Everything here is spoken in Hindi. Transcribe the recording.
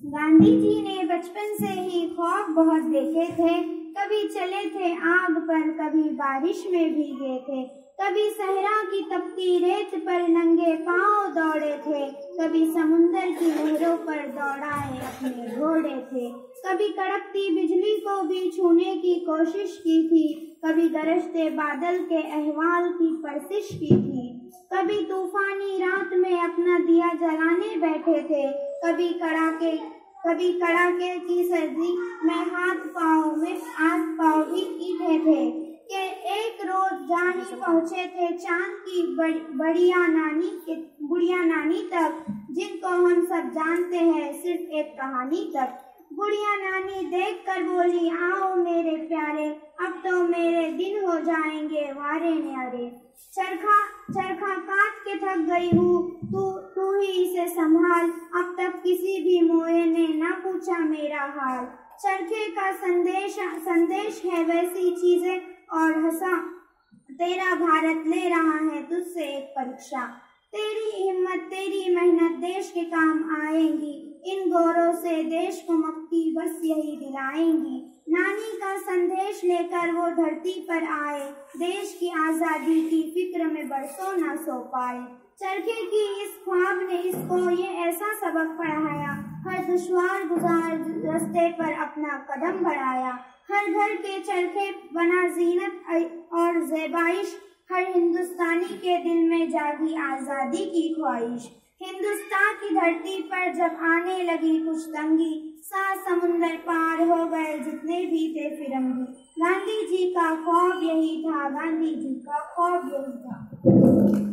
गांधी जी ने बचपन से ही ख्वाब बहुत देखे थे। कभी चले थे आग पर, कभी बारिश में भीगे थे, कभी सहरा की तपती रेत पर नंगे पांव दौड़े थे, कभी समुंदर की लहरों पर दौड़ाए अपने घोड़े थे, कभी कड़कती बिजली को भी छूने की कोशिश की थी, कभी गरजते बादल के अहवाल की परसिश की थी, कभी तूफानी रात में अपना दिया जलाने बैठे थे, कभी कड़ाके की सर्दी में हाथ पांव भी ईंधे थे कि एक रोज जानी पहुँचे थे चांद की बुढ़िया नानी तक, जिनको हम सब जानते हैं सिर्फ एक कहानी तक। बुढ़िया नानी देख कर बोली, आओ मेरे प्यारे, अब तो मेरे दिन हो जाएंगे वारे न्यारे। चरखा काट के थक गई हूँ, तू ही इसे संभाल, अब तक किसी भी मोए ने ना पूछा मेरा हाल। चरखे का संदेश है वैसी चीजें और हंसा, तेरा भारत ले रहा है तुझसे एक परीक्षा। तेरी हिम्मत तेरी मेहनत देश के काम आएंगी, इन गौरों से देश को मुक्ति बस यही दिलाएंगी। नानी का संदेश लेकर वो धरती पर आए, देश की आजादी की फिक्र में बरसों न सो पाए। चरखे की इस ख्वाब ने इसको ये ऐसा सबक पढ़ाया, हर दुश्वार गुजार रास्ते पर अपना कदम बढ़ाया। हर घर के चरखे बना जीनत और ज़ेबाइश, हर हिंदुस्तानी के दिल में जागी आजादी की ख्वाहिश। हिंदुस्तान की धरती पर जब आने लगी कुछ तंगी, 7 समुंदर पार हो गए जितने भी थे फिरंगी। गांधी जी का ख्वाब यही था, गांधी जी का ख्वाब यही था।